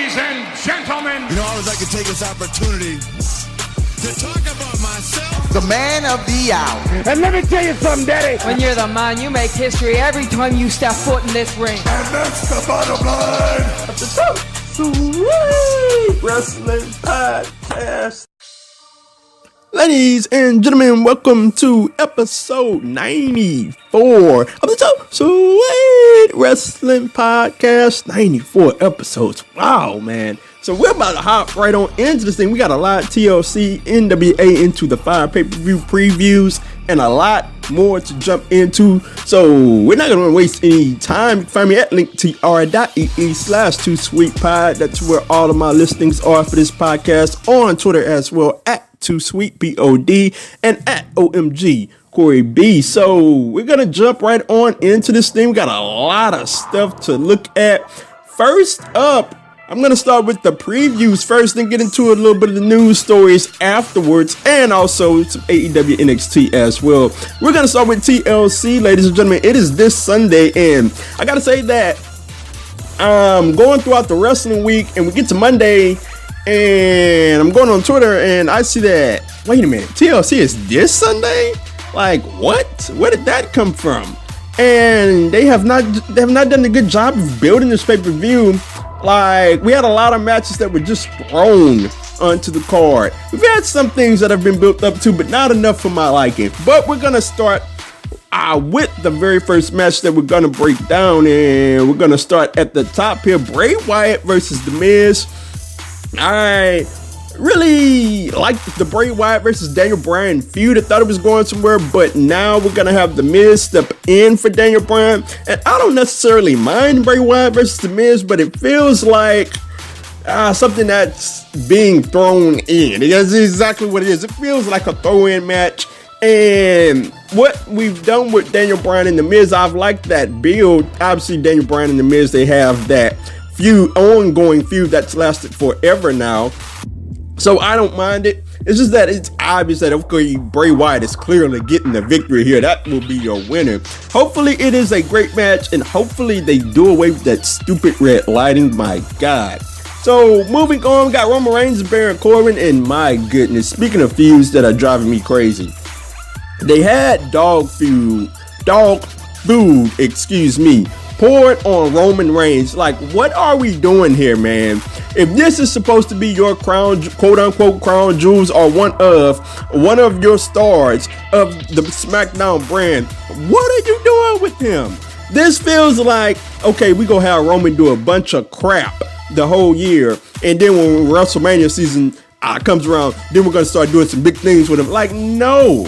Ladies and gentlemen, you know, I always like to take this opportunity to talk about myself. The man of the hour. And let me tell you something, Daddy. When you're the man, you make history every time you step foot in this ring. And that's the bottom line of the Sweet Wrestling Podcast. Ladies and gentlemen, welcome to episode 94 of the Sweet Wrestling Podcast. 94 episodes. Wow, man. So we're about to hop right on into this thing. We got a lot of TLC, NWA into the 5 pay-per-view previews and a lot more to jump into. So we're not going to waste any time. You can find me at linktr.ee/2sweetpod. That's where all of my listings are for this podcast. On Twitter as well at 2sweetpod and at OMG Corey B. So we're going to jump right on into this thing. We got a lot of stuff to look at. First up, I'm going to start with the previews first, then get into a little bit of the news stories afterwards, and also some AEW NXT as well. We're going to start with TLC, ladies and gentlemen. It is this Sunday, and I got to say that I'm going throughout the wrestling week, and we get to Monday, and I'm going on Twitter, and I see that, wait a minute, TLC is this Sunday? Like, what? Where did that come from? And they have not done a good job of building this pay-per-view. Like, we had a lot of matches that were just thrown onto the card. We've had some things that have been built up to, but not enough for my liking. But we're going to start with the very first match that we're going to break down. And we're going to start at the top here. Bray Wyatt versus The Miz. I really liked the Bray Wyatt versus Daniel Bryan feud. I thought it was going somewhere, but now we're going to have The Miz step in for Daniel Bryan. And I don't necessarily mind Bray Wyatt versus The Miz, but it feels like something that's being thrown in. That's exactly what it is. It feels like a throw-in match. And what we've done with Daniel Bryan and The Miz, I've liked that build. Obviously, Daniel Bryan and The Miz, they have that ongoing feud that's lasted forever now. So I don't mind it. It's just that it's obvious that, okay, Bray Wyatt is clearly getting the victory here. That will be your winner. Hopefully it is a great match, and hopefully they do away with that stupid red lighting. My God. So moving on, we got Roman Reigns and Baron Corbin, and my goodness, speaking of feuds that are driving me crazy, they had dog food, poured on Roman Reigns. Like, what are we doing here, man? If this is supposed to be your crown, quote unquote crown jewels, or one of your stars of the SmackDown brand, what are you doing with him? This feels like, okay, we gonna have Roman do a bunch of crap the whole year, and then when WrestleMania season comes around, then we're gonna start doing some big things with him. Like, no.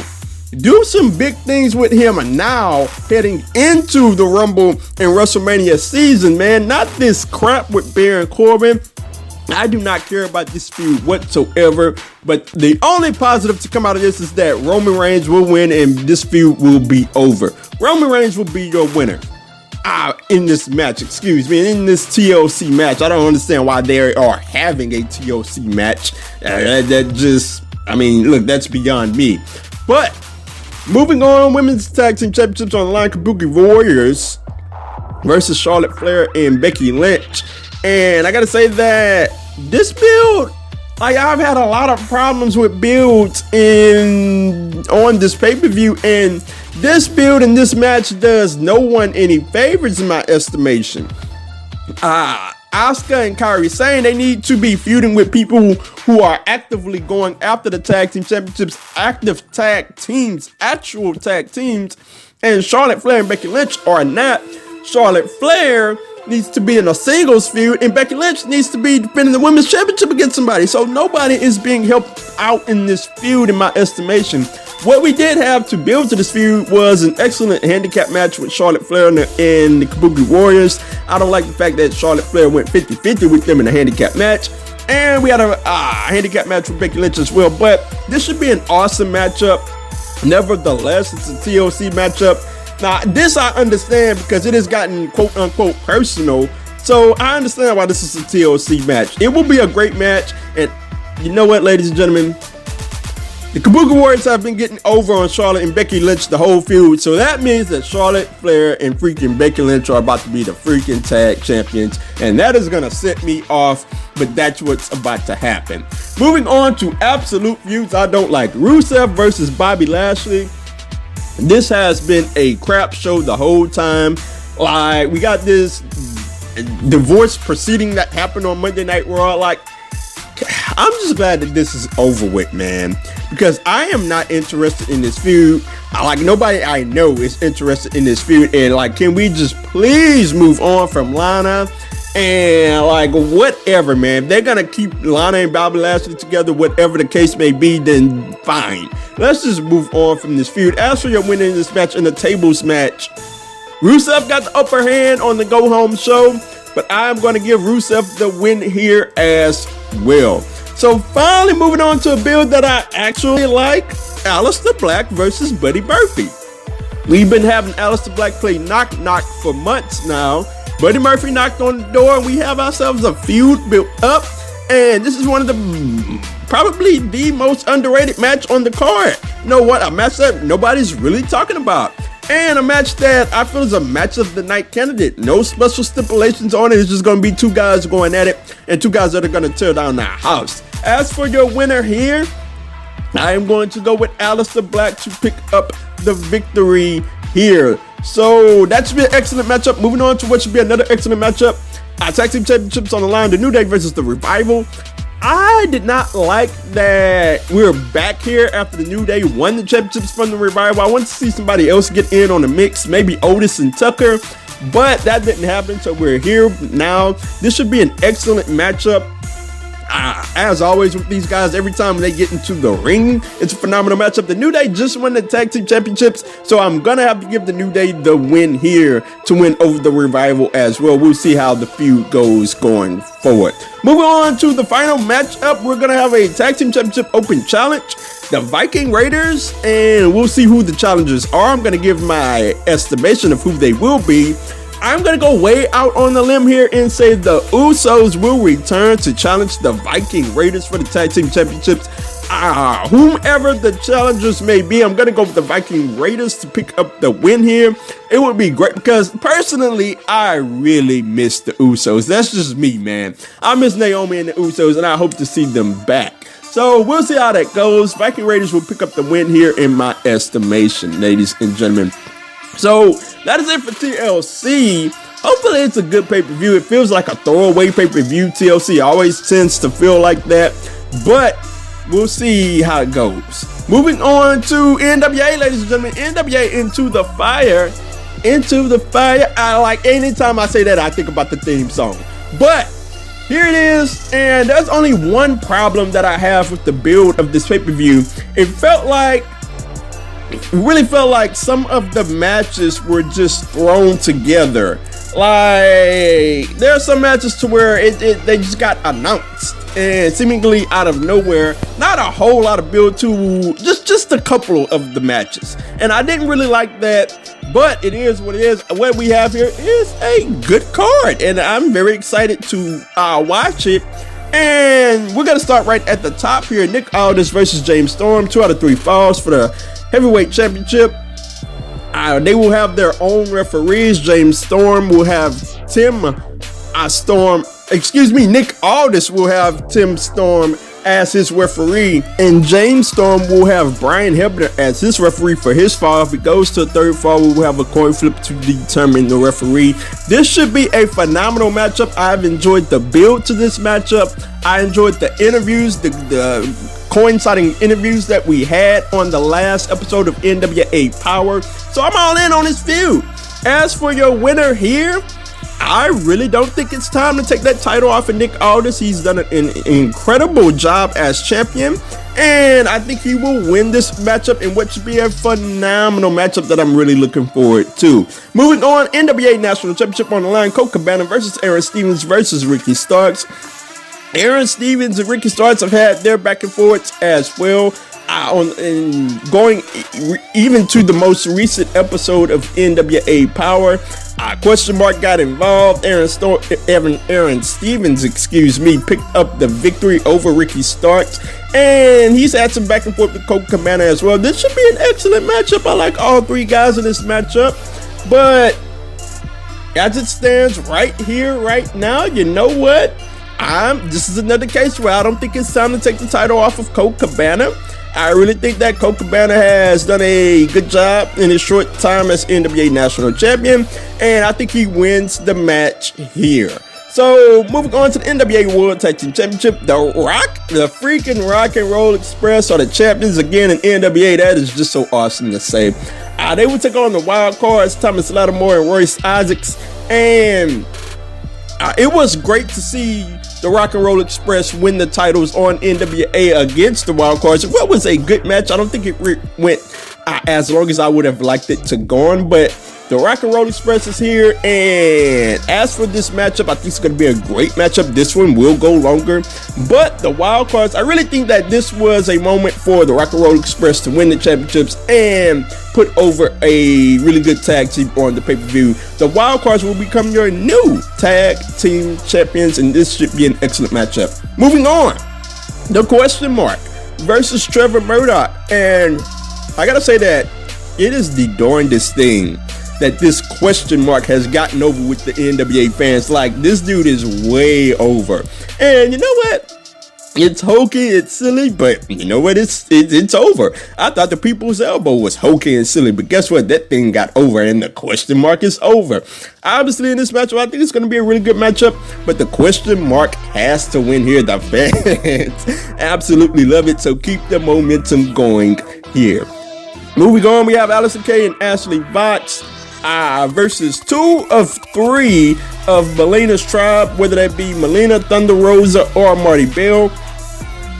Do some big things with him now, heading into the Rumble and WrestleMania season, man. Not this crap with Baron Corbin. I do not care about this feud whatsoever. But the only positive to come out of this is that Roman Reigns will win and this feud will be over. Roman Reigns will be your winner. In this match, in this TLC match. I don't understand why they are having a TLC match. Look, that's beyond me. But moving on, women's tag team championships on the line. Kabuki Warriors versus Charlotte Flair and Becky Lynch. And I gotta say that this build, like, I've had a lot of problems with builds on this pay-per-view, and this build in this match does no one any favors in my estimation. Asuka and Kairi saying they need to be feuding with people who are actively going after the tag team championships, actual tag teams, and Charlotte Flair and Becky Lynch are not. Charlotte Flair needs to be in a singles feud, and Becky Lynch needs to be defending the women's championship against somebody. So nobody is being helped out in this feud, in my estimation. What we did have to build to this feud was an excellent handicap match with Charlotte Flair and the Kabuki Warriors. I don't like the fact that Charlotte Flair went 50-50 with them in a handicap match. And we had a handicap match with Becky Lynch as well. But this should be an awesome matchup. Nevertheless, it's a TLC matchup. Now, this I understand because it has gotten quote-unquote personal. So I understand why this is a TLC match. It will be a great match. And you know what, ladies and gentlemen? The Kabuki Warriors have been getting over on Charlotte and Becky Lynch the whole feud, so that means that Charlotte Flair and freaking Becky Lynch are about to be the freaking tag champions, and that is gonna set me off, but that's what's about to happen. Moving on to absolute feuds I don't like. Rusev versus Bobby Lashley. This has been a crap show the whole time. Like, we got this divorce proceeding that happened on Monday Night Raw. Like, I'm just glad that this is over with, man, because I am not interested in this feud. Like, nobody I know is interested in this feud, and like, can we just please move on from Lana? And like, whatever, man. If they're gonna keep Lana and Bobby Lashley together, whatever the case may be, then fine. Let's just move on from this feud. As for your winner in this match, in the tables match, Rusev got the upper hand on the go home show, but I'm going to give Rusev the win here as well. So finally moving on to a build that I actually like, Aleister Black versus Buddy Murphy. We've been having Aleister Black play knock knock for months now. Buddy Murphy knocked on the door and we have ourselves a feud built up. And this is one of the, probably the most underrated match on the card. You know what? A match that nobody's really talking about. And a match that I feel is a match of the night candidate. No special stipulations on it. It's just going to be two guys going at it and two guys that are going to tear down the house. As for your winner here, I am going to go with Aleister Black to pick up the victory here. So that should be an excellent matchup. Moving on to what should be another excellent matchup. Tag Team Championships on the line. The New Day versus the Revival. I did not like that we're back here after the New Day won the championships from the Revival. I wanted to see somebody else get in on the mix, maybe Otis and Tucker, but that didn't happen, so we're here now. This should be an excellent matchup. As always with these guys, every time they get into the ring, it's a phenomenal matchup. The New Day just won the Tag Team Championships, so I'm going to have to give the New Day the win here to win over the Revival as well. We'll see how the feud goes going forward. Moving on to the final matchup, we're going to have a Tag Team Championship Open Challenge. The Viking Raiders, and we'll see who the challengers are. I'm going to give my estimation of who they will be. I'm going to go way out on the limb here and say the Usos will return to challenge the Viking Raiders for the Tag Team Championships. Whomever the challengers may be, I'm going to go with the Viking Raiders to pick up the win here. It would be great because personally, I really miss the Usos. That's just me, man. I miss Naomi and the Usos, and I hope to see them back. So we'll see how that goes. Viking Raiders will pick up the win here in my estimation, ladies and gentlemen. So that is it for TLC. Hopefully it's a good pay-per-view. It feels like a throwaway pay-per-view. TLC always tends to feel like that, but we'll see how it goes. Moving on to NWA, ladies and gentlemen. NWA Into the Fire. Into the Fire. I like, anytime I say that, I think about the theme song. But here it is, and there's only one problem that I have with the build of this pay-per-view. It really felt like some of the matches were just thrown together. Like, there are some matches to where they just got announced and seemingly out of nowhere. Not a whole lot of build to just a couple of the matches. And I didn't really like that, but it is what it is. What we have here is a good card, and I'm very excited to watch it. And we're going to start right at the top here. Nick Aldis versus James Storm. 2 out of 3 falls for the Heavyweight Championship. They will have their own referees. James Storm will have Nick Aldis will have Tim Storm as his referee, and James Storm will have Brian Hebner as his referee for his fall. If it goes to a third fall, we will have a coin flip to determine the referee. This should be a phenomenal matchup. I've enjoyed the build to this matchup. I enjoyed the interviews, the coinciding interviews that we had on the last episode of NWA Power. So I'm all in on this feud. As for your winner here, I really don't think it's time to take that title off of Nick Aldis. He's done an incredible job as champion, and I think he will win this matchup in what should be a phenomenal matchup that I'm really looking forward to. Moving on, NWA National Championship on the line. Colt Cabana versus Aaron Stevens versus Ricky Starks. Aaron Stevens and Ricky Starks have had their back and forths as well. Going even to the most recent episode of NWA Power, Question mark got involved. Aaron Stevens, picked up the victory over Ricky Starks, and he's had some back and forth with Colt Cabana as well. This should be an excellent matchup. I like all three guys in this matchup, but as it stands right here, right now, you know what? This is another case where I don't think it's time to take the title off of Colt Cabana. I really think that Colt Cabana has done a good job in his short time as NWA National Champion, and I think he wins the match here. So, moving on to the NWA World Tag Team Championship, the freaking Rock and Roll Express are the champions again in NWA. That is just so awesome to say. They will take on the Wild Cards, Thomas Lattimore and Royce Isaacs, and it was great to see the Rock and Roll Express win the titles on NWA against the Wild Cards. It was a good match. I don't think it went as long as I would have liked it to go on, but the Rock and Roll Express is here, and as for this matchup, I think it's going to be a great matchup. This one will go longer, but the Wild Cards, I really think that this was a moment for the Rock and Roll Express to win the championships and put over a really good tag team on the pay-per-view. The Wild Cards will become your new tag team champions, and this should be an excellent matchup. Moving on, the Question Mark versus Trevor Murdoch, and I gotta say that it is the darndest thing that this Question Mark has gotten over with the NWA fans. Like, this dude is way over, and you know what? It's hokey, it's silly, but you know what? It's over. I thought the People's Elbow was hokey and silly, but guess what? That thing got over, and the Question Mark is over. Obviously, in this matchup, I think it's going to be a really good matchup, but the Question Mark has to win here. The fans absolutely love it, so keep the momentum going here. Moving on, we have Allison Kay and Ashley Vox versus 2 of 3 of Melina's tribe, whether that be Melina, Thunder Rosa, or Marty Bell.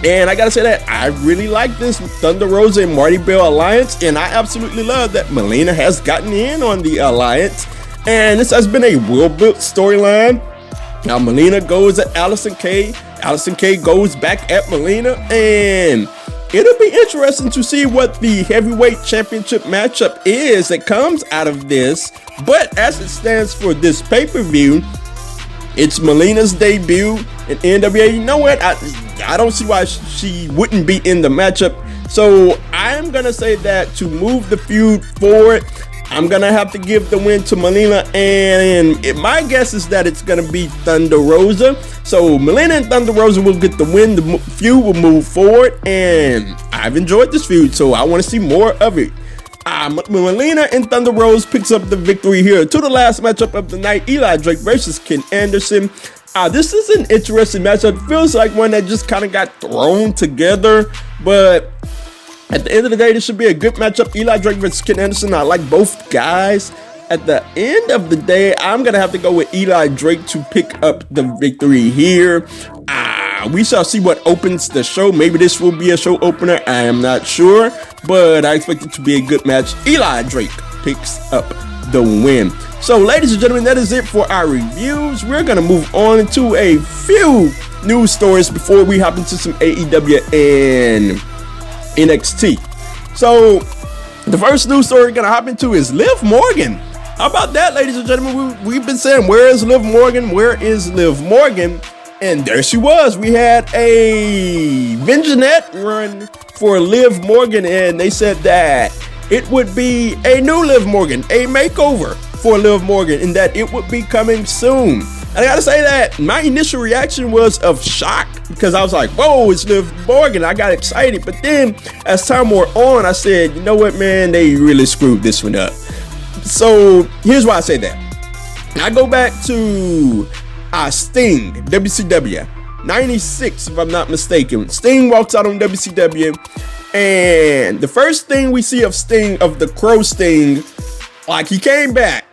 And I gotta say that I really like this Thunder Rosa and Marty Bell alliance, and I absolutely love that Melina has gotten in on the alliance, and this has been a well-built storyline. Now Melina goes at Allison Kay goes back at Melina, and it'll be interesting to see what the heavyweight championship matchup is that comes out of this. But as it stands for this pay-per-view, it's Melina's debut in NWA. You know what? I don't see why she wouldn't be in the matchup. So I'm going to say that to move the feud forward, I'm going to have to give the win to Melina, and my guess is that it's going to be Thunder Rosa. So Melina and Thunder Rosa will get the win, the feud will move forward, and I've enjoyed this feud, so I want to see more of it. Melina and Thunder Rosa picks up the victory here. To the last matchup of the night, Eli Drake versus Ken Anderson. This is an interesting matchup. It feels like one that just kind of got thrown together, but at the end of the day, this should be a good matchup. Eli Drake versus Ken Anderson. I like both guys. At the end of the day, I'm going to have to go with Eli Drake to pick up the victory here. We shall see what opens the show. Maybe this will be a show opener. I am not sure, but I expect it to be a good match. Eli Drake picks up the win. So, ladies and gentlemen, that is it for our reviews. We're going to move on to a few news stories before we hop into some AEW and NXT. So, the first news story we're going to hop into is Liv Morgan. How about that, ladies and gentlemen? We've been saying, where is Liv Morgan? Where is Liv Morgan? And there she was. We had a vignette run for Liv Morgan, and they said that it would be a new Liv Morgan, a makeover for Liv Morgan, and that it would be coming soon. And I gotta say that my initial reaction was of shock, because I was like, whoa, it's Liv Morgan. I got excited, but then as time wore on, I said, you know what, man, they really screwed this one up. So here's why I say that. I go back to Sting, WCW, 96, if I'm not mistaken. Sting walks out on WCW, and the first thing we see of Sting, of the Crow Sting, like, he came back.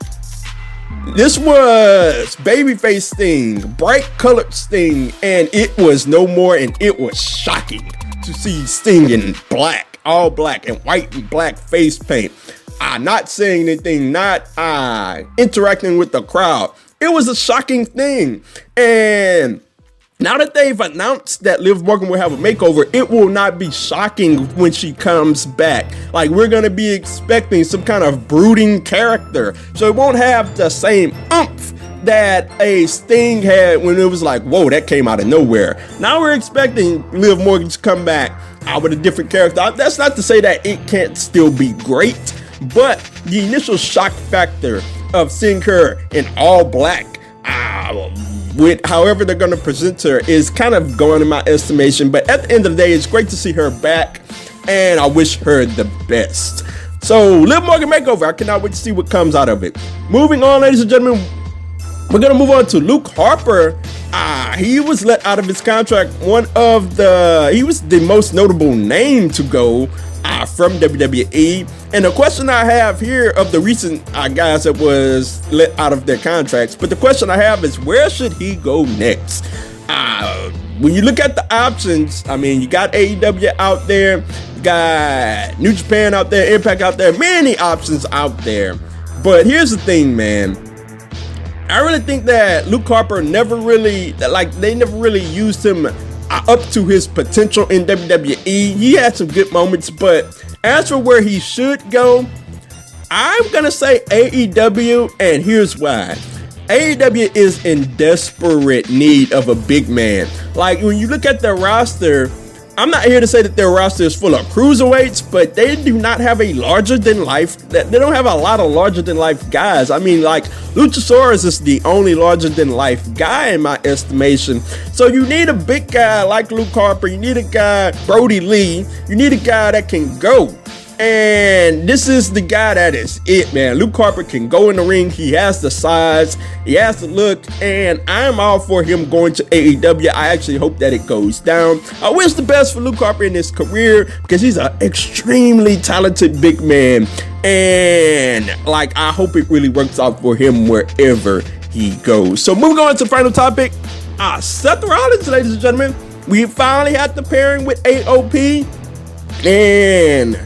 This was babyface Sting, bright colored Sting, and it was no more, and it was shocking to see Sting in black, all black, and white and black face paint. Not saying anything, not interacting with the crowd. It was a shocking thing. And Now that they've announced that Liv Morgan will have a makeover, it will not be shocking when she comes back. Like, we're going to be expecting some kind of brooding character. So it won't have the same oomph that a Sting had when it was like, whoa, that came out of nowhere. Now we're expecting Liv Morgan to come back out with a different character. That's not to say that it can't still be great, but the initial shock factor of seeing her in all black, with however they're going to present her, is kind of going in my estimation. But at the end of the day, it's great to see her back, and I wish her the best. So, Liv Morgan makeover, I cannot wait to see what comes out of it. Moving on, ladies and gentlemen, we're going to move on to Luke Harper. He was let out of his contract. He was the most notable name to go from WWE. And the question I have here of the recent guys that was let out of their contracts, but the question I have is, where should he go next? When you look at the options, I mean, you got AEW out there, you got New Japan out there, Impact out there, many options out there. But here's the thing, man. I really think that Luke Harper they never really used him up to his potential in WWE. He had some good moments, but as for where he should go, I'm going to say AEW, and here's why. AEW is in desperate need of a big man. Like, when you look at their roster, I'm not here to say that their roster is full of cruiserweights, but they do not have a larger-than-life. They don't have a lot of larger-than-life guys. I mean, like, Luchasaurus is the only larger-than-life guy in my estimation. So you need a big guy like Luke Harper. You need a guy, Brody Lee. You need a guy that can go. And this is the guy that is it, man. Luke Harper can go in the ring. He has the size. He has the look. And I'm all for him going to AEW. I actually hope that it goes down. I wish the best for Luke Harper in his career, because he's an extremely talented big man. And, like, I hope it really works out for him wherever he goes. So moving on to the final topic. Seth Rollins, ladies and gentlemen. We finally had the pairing with AOP. And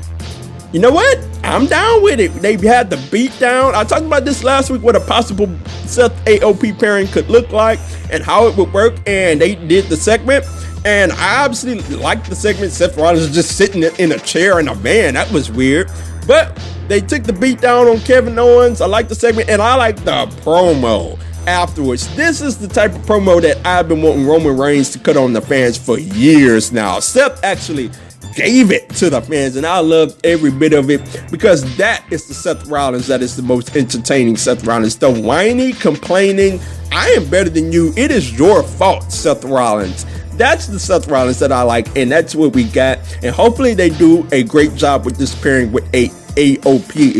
you know what? I'm down with it. They had the beat down. I talked about this last week, what a possible Seth AOP pairing could look like and how it would work. And they did the segment. And I obviously liked the segment. Seth Rollins just sitting in a chair and a man. That was weird. But they took the beat down on Kevin Owens. I like the segment, and I like the promo afterwards. This is the type of promo that I've been wanting Roman Reigns to cut on the fans for years now. Seth actually gave it to the fans, and I loved every bit of it, because that is the Seth Rollins that is the most entertaining Seth Rollins. The whiny, complaining, I am better than you, it is your fault, Seth Rollins. That's the Seth Rollins that I like, and that's what we got. And hopefully they do a great job with this pairing with AOP,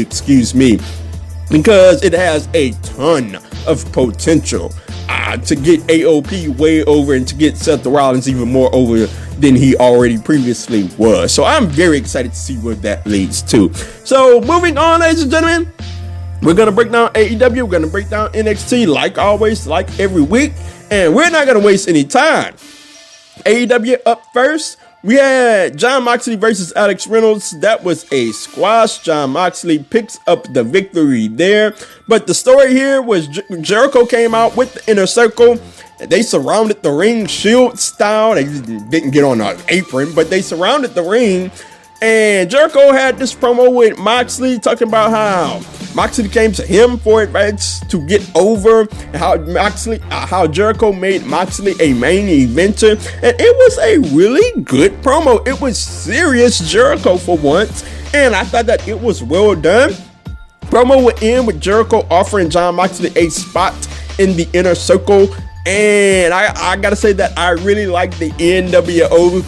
because it has a ton of potential to get AOP way over and to get Seth Rollins even more over than he already previously was. So I'm very excited to see where that leads to. So moving on, ladies and gentlemen, we're going to break down AEW. We're going to break down NXT like always, like every week. And we're not going to waste any time. AEW up first. We had Jon Moxley versus Alex Reynolds. That was a squash. Jon Moxley picks up the victory there. But the story here was Jericho came out with the Inner Circle. They surrounded the ring Shield style. They didn't get on an apron, but they surrounded the ring. And Jericho had this promo with Moxley talking about how Moxley came to him for advice to get over, and how Jericho made Moxley a main eventer. And it was a really good promo. It was serious Jericho for once, and I thought that it was well done. Promo would end with Jericho offering Jon Moxley a spot in the Inner Circle. And I gotta say that I really like the NWO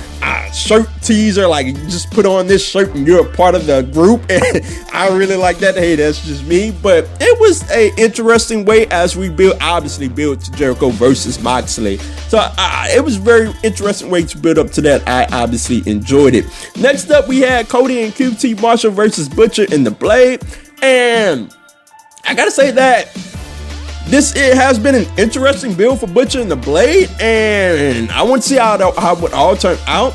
shirt teaser. Like, you just put on this shirt and you're a part of the group. And I really like that. Hey, that's just me. But it was a interesting way as we obviously build to Jericho versus Moxley. So it was a very interesting way to build up to that. I obviously enjoyed it. Next up, we had Cody and QT Marshall versus Butcher and The Blade. And I gotta say that it has been an interesting build for Butcher and The Blade, and I want to see how it would all turn out.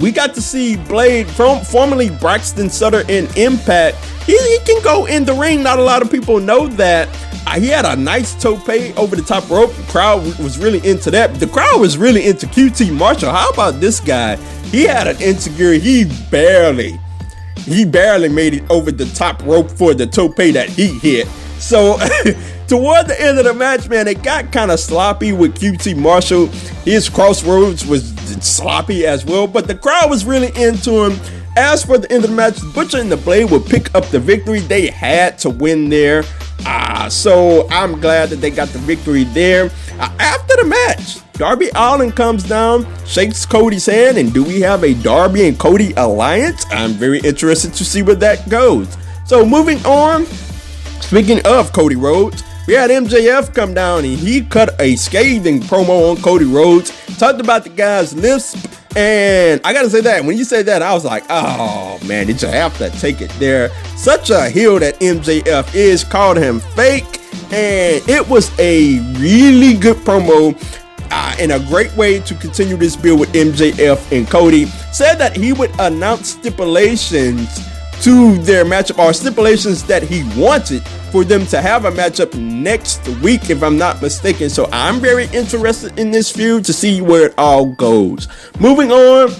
We got to see Blade, formerly Braxton Sutter in Impact. He can go in the ring. Not a lot of people know that, He had a nice tope over the top rope. The crowd was really into that. The crowd was really into QT Marshall. How about this guy? He had an insecurity. He barely made it over the top rope for the tope that he hit. So toward the end of the match, man, it got kind of sloppy with QT Marshall. His crossroads was sloppy as well, but the crowd was really into him. As for the end of the match, Butcher and the Blade would pick up the victory. They had to win there. So I'm glad that they got the victory there. After the match, Darby Allin comes down, shakes Cody's hand, and do we have a Darby and Cody alliance? I'm very interested to see where that goes. So moving on, speaking of Cody Rhodes, we had MJF come down and he cut a scathing promo on Cody Rhodes, talked about the guy's lisp. And I gotta say that when you say that, I was like, oh man, did you have to take it there? Such a heel that MJF is, called him fake, and it was a really good promo and a great way to continue this build with MJF and Cody. Said that he would announce stipulations to their matchup, or stipulations that he wanted for them to have a matchup next week, if I'm not mistaken. So I'm very interested in this feud to see where it all goes. Moving on,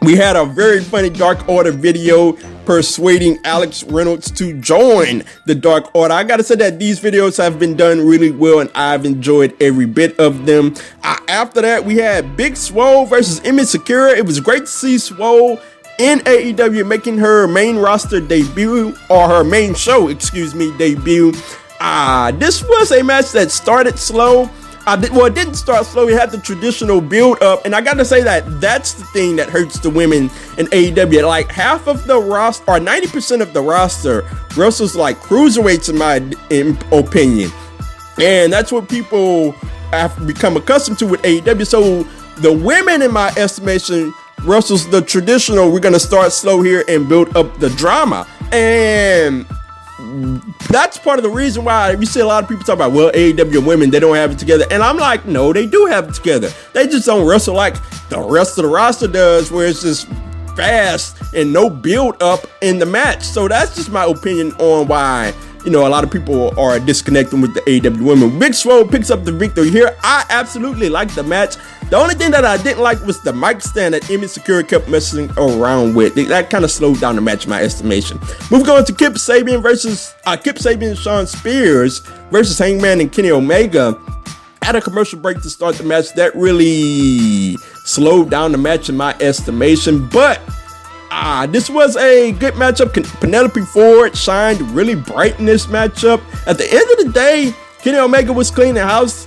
we had a very funny Dark Order video persuading Alex Reynolds to join the Dark Order. I gotta say that these videos have been done really well and I've enjoyed every bit of them. After that, we had Big Swole versus Emi Sakura. It was great to see Swole in AEW making her main roster debut, or her main show, debut. This was a match that started slow. It didn't start slow. It had the traditional build up, and I gotta say that that's the thing that hurts the women in AEW. Like half of the roster, or 90% of the roster, wrestles like cruiserweights in my opinion, and that's what people have become accustomed to with AEW. So the women, in my estimation, wrestles the traditional, we're going to start slow here and build up the drama. And that's part of the reason why you see a lot of people talk about, well, AEW women, they don't have it together. And I'm like, no, they do have it together. They just don't wrestle like the rest of the roster does, where it's just fast and no build up in the match. So that's just my opinion on why, a lot of people are disconnecting with the AEW women. Big Swole picks up the victory here. I absolutely liked the match. The only thing that I didn't like was the mic stand that Emi Sakura kept messing around with. That kind of slowed down the match in my estimation. Moving on to Kip Sabian and Shawn Spears versus Hangman and Kenny Omega. At a commercial break to start the match, that really slowed down the match in my estimation. But this was a good matchup. Penelope Ford shined really bright in this matchup. At the end of the day, Kenny Omega was cleaning house.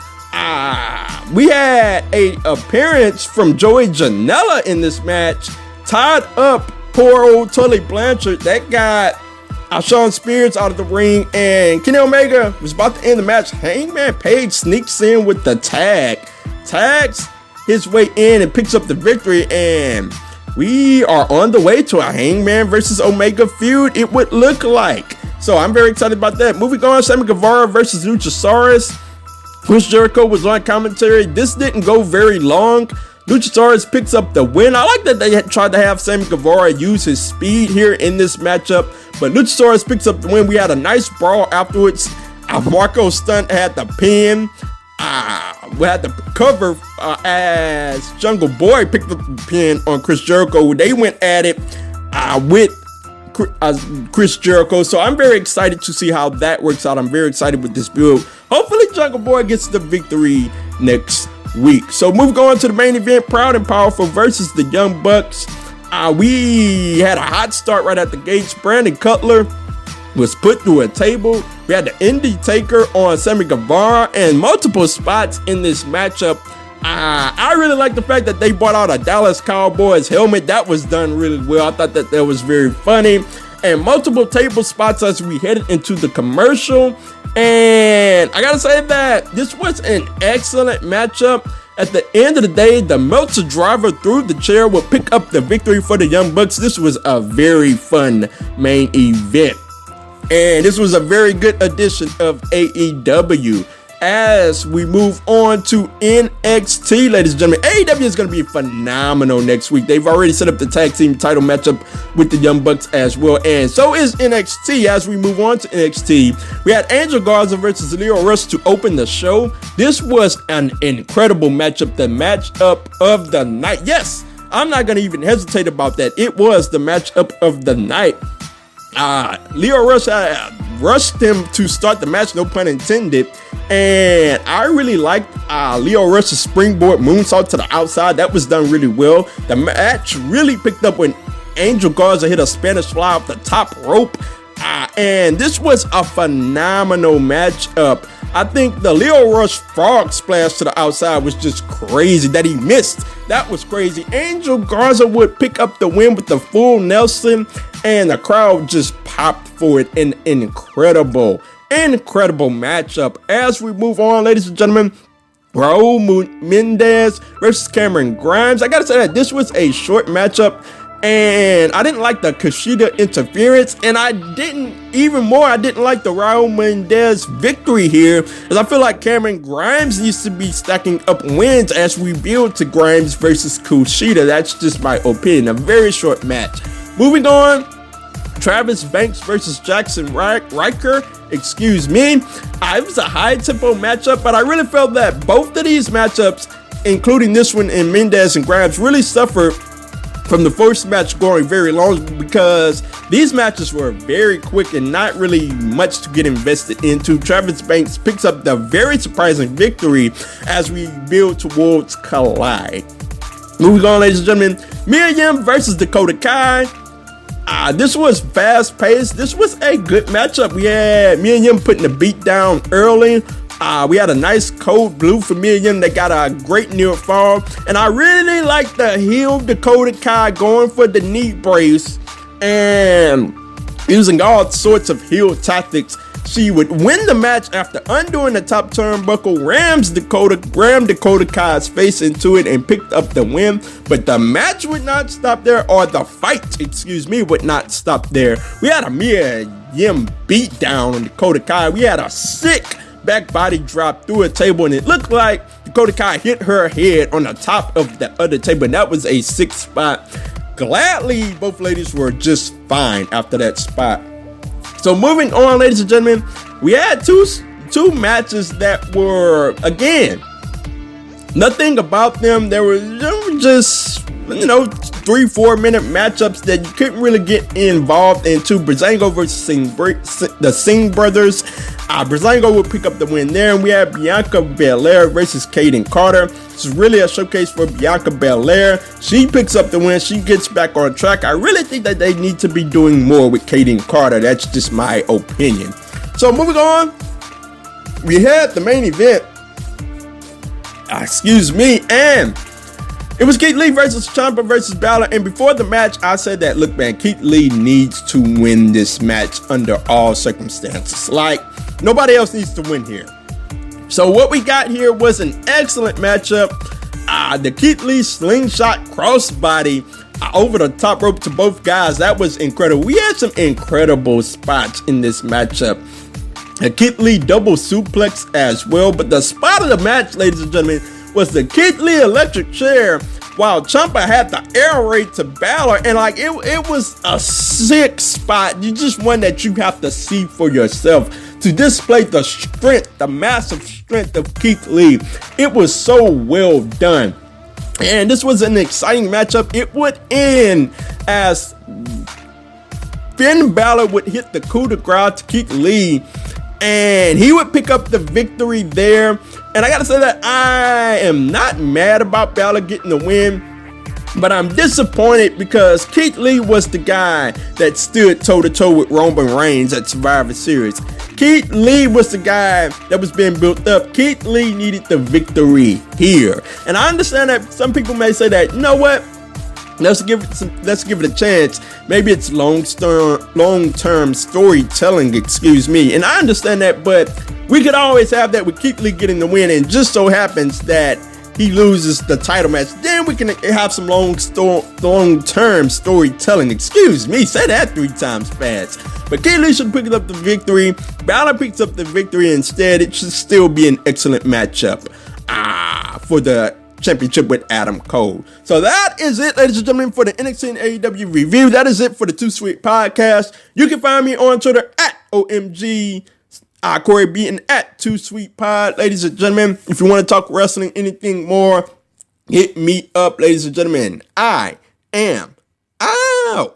We had a appearance from Joey Janela in this match, tied up poor old Tully Blanchard. That got Shawn Spears out of the ring, and Kenny Omega was about to end the match. Hangman Page sneaks in with the tags his way in and picks up the victory, and we are on the way to a Hangman versus Omega feud, it would look like. So I'm very excited about that. Moving on, Sammy Guevara versus Luchasaurus. Chris Jericho was on commentary. This didn't go very long. Luchasaurus picks up the win. I like that they tried to have Sammy Guevara use his speed here in this matchup, but Luchasaurus picks up the win. We had a nice brawl afterwards. Marco Stunt had the pin. We had the cover as Jungle Boy picked up the pin on Chris Jericho. They went at it with Chris Jericho. So I'm very excited to see how that works out. I'm very excited with this build. Hopefully Jungle Boy gets the victory next week. So moving on to the main event, Proud and Powerful versus the Young Bucks. We had a hot start right at the gates. Brandon Cutler was put through a table. We had the Indie Taker on Sammy Guevara and multiple spots in this matchup. I really like the fact that they brought out a Dallas Cowboys helmet. That was done really well. I thought that was very funny. And multiple table spots as we headed into the commercial. And I gotta say that this was an excellent matchup. At the end of the day, the Meltzer driver through the chair will pick up the victory for the Young Bucks. This was a very fun main event. And this was a very good edition of AEW. as we move on to NXT, ladies and gentlemen, AEW is going to be phenomenal next week. They've already set up the tag team title matchup with the Young Bucks as well, and so is NXT. As we move on to NXT, we had Angel Garza versus Lio Rush to open the show. This was an incredible matchup, the matchup of the night. Yes, I'm not going to even hesitate about that. It was the matchup of the night. Lio Rush rushed him to start the match, no pun intended. And I really liked Lio Rush's springboard moonsault to the outside. That was done really well. The match really picked up when Angel Garza hit a Spanish fly off the top rope. And this was a phenomenal matchup. I think the Lio Rush frog splash to the outside was just crazy that he missed. That was crazy. Angel Garza would pick up the win with the full Nelson, and the crowd just popped for it. An incredible matchup. As we move on, ladies and gentlemen, Raul Mendez versus Cameron Grimes. I gotta say that this was a short matchup, and I didn't like the Kushida interference, and I didn't like the Raul Mendez victory here, as I feel like Cameron Grimes needs to be stacking up wins as we build to Grimes versus Kushida. That's just my opinion. A very short match. Moving on, Travis Banks versus Jackson Riker. Excuse me. It was a high tempo matchup, but I really felt that both of these matchups, including this one in Mendez and Grimes, really suffered from the first match going very long, because these matches were very quick and not really much to get invested into. Travis Banks picks up the very surprising victory as we build towards Collide. Moving on, ladies and gentlemen, Mia Yim versus Dakota Kai. This was fast paced. This was a good matchup. We had Mia Yim putting the beat down early. We had a nice code blue for Mia Yim that got a great near fall. And I really like the heel Dakota Kai going for the knee brace and using all sorts of heel tactics. She would win the match after undoing the top turnbuckle, rammed Dakota Kai's face into it, and picked up the win. But the match would not stop there, or the fight, would not stop there. We had a Mia Yim beat down on Dakota Kai. We had a sick back body drop through a table, and it looked like Dakota Kai hit her head on the top of the other table, and that was a sick spot. Gladly, both ladies were just fine after that spot. So moving on, ladies and gentlemen, we had two matches that were, again, nothing about them. They were just, 3-4 minute matchups that you couldn't really get involved into. Breezango versus the Singh brothers. Breezango would pick up the win there, and we had Bianca Belair versus Kaden Carter. This is really a showcase for Bianca Belair. She picks up the win. She gets back on track. I really think that they need to be doing more with Kaden Carter. That's just my opinion. So moving on, we had the main event. And it was Keith Lee versus Ciampa versus Balor. And before the match, I said that, look, man, Keith Lee needs to win this match under all circumstances. Like, nobody else needs to win here. So what we got here was an excellent matchup. The Keith Lee slingshot crossbody over the top rope to both guys. That was incredible. We had some incredible spots in this matchup. A Keith Lee double suplex as well. But the spot of the match, ladies and gentlemen, was the Keith Lee electric chair, while Ciampa had the air raid to Balor, and like it was a sick spot. You just one that you have to see for yourself to display the strength, the massive strength of Keith Lee. It was so well done, and this was an exciting matchup. It would end as Finn Balor would hit the coup de grace to Keith Lee, and he would pick up the victory there. And I gotta say that I am not mad about Balor getting the win, but I'm disappointed because Keith Lee was the guy that stood toe-to-toe with Roman Reigns at Survivor Series. Keith Lee was the guy that was being built up. Keith Lee needed the victory here. And I understand that some people may say that, you know what? Let's give it a chance. Maybe it's long-term storytelling, and I understand that, but we could always have that with Keith Lee getting the win, and just so happens that he loses the title match. Then we can have some long-term storytelling. Excuse me, say that 3 times fast. But Kay Lee should pick up the victory. Balor picks up the victory instead. It should still be an excellent matchup for the championship with Adam Cole. So that is it, ladies and gentlemen, for the NXT and AEW review. That is it for the Too Sweet podcast. You can find me on Twitter at OMG Corey B and at Too Sweet Pod. Ladies and gentlemen, if you want to talk wrestling, anything more, hit me up, ladies and gentlemen. I am out.